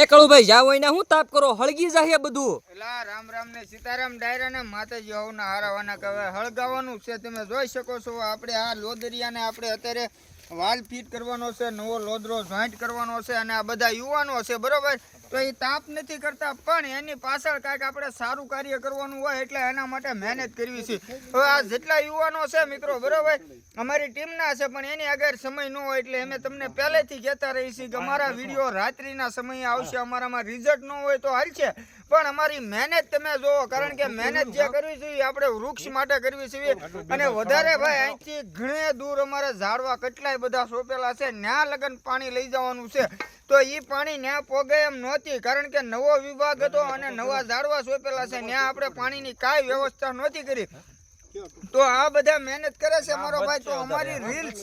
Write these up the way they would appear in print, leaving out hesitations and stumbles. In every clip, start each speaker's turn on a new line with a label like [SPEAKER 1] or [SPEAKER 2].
[SPEAKER 1] કળુભાઈ જાવ હોય ને હું તાપ કરો હળગી જાય બધું.
[SPEAKER 2] એલા રામ રામ ને સીતારામ ડાયરા ને માતાજી હોવના હારાવાના કહેવાય હળગાવાનું છે. તમે જોઈ શકો છો આપણે આ લોદરિયાને આપણે અત્યારે વાલ ફિટ કરવાનો છે, નવો લોદરો જોઈન્ટ કરવાનો છે અને આ બધા યુવાનો છે બરોબર. તો એ તાપ નથી કરતા પણ એની પાછળ કાંઈક આપણે સારું કાર્ય કરવાનું હોય એટલે એના માટે મહેનત કરવી છે. હવે આ જેટલા યુવાનો છે મિત્રો બરોબર અમારી ટીમના છે પણ એની આગળ સમય ન હોય એટલે અમે તમને પહેલેથી કહેતા રહી છીએ કે અમારા વિડીયો રાત્રિના સમયે આવશે. અમારામાં રિઝલ્ટ ન હોય તો હાલશે પણ અમારી મહેનત તમે જોવો, કારણ કે મહેનત જે કરવી જોઈએ આપણે વૃક્ષ માટે કરવી જોઈએ. અને વધારે ભાઈ અહીંથી ઘણે દૂર અમારે ઝાડવા કેટલાય બધા સોંપેલા છે, ન્યા લગન પાણી લઈ જવાનું છે. તો એ પાણી ન્યા પોગે એમ નહોતી, કારણ કે નવો વિભાગ હતો અને નવા ઝાડવા સોંપેલા છે, ન્યા આપણે પાણીની કાંઈ વ્યવસ્થા નહોતી કરી. તો આ બધા મહેનત કરે છે મારો ભાઈ. તો અમારી રીલ્સ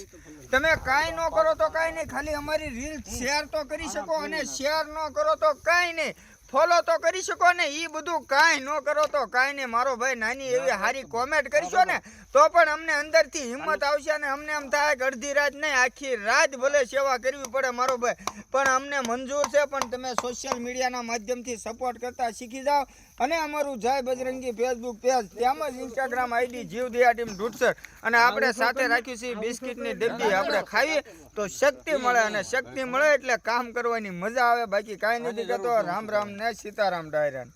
[SPEAKER 2] તમે કાંઈ ન કરો તો કાંઈ નહીં, ખાલી અમારી રીલ્સ શેર તો કરી શકો અને શેર ન કરો તો કાંઈ નહીં, ફોલો તો કરી શકો ને એ બધું કાંઈ ન કરો તો કાંઈ નહીં મારો ભાઈ. નાની એવી સારી કોમેન્ટ કરશો ને તો પણ અમને અંદરથી હિંમત આવશે અને અમને એમ થાય કે અડધી રાત નહીં આખી રાત ભલે સેવા કરવી પડે મારો ભાઈ, પણ અમને મંજૂર છે. પણ તમે સોશિયલ મીડિયાના માધ્યમથી સપોર્ટ કરતા શીખી જાઓ અને અમારું જય બજરંગી ફેસબુક પેજ તેમજ ઇન્સ્ટાગ્રામ આઈડી જીવદયા ટીમ ઢૂંઢસર અને આપણે સાથે રાખ્યું છે બિસ્કિટની ડબ્બી. આપણે ખાઈએ તો શક્તિ મળે અને શક્તિ મળે એટલે કામ કરવાની મજા આવે. બાકી કાંઈ નથી કહેતો. રામ રામ ને સીતારામ ડાયરા.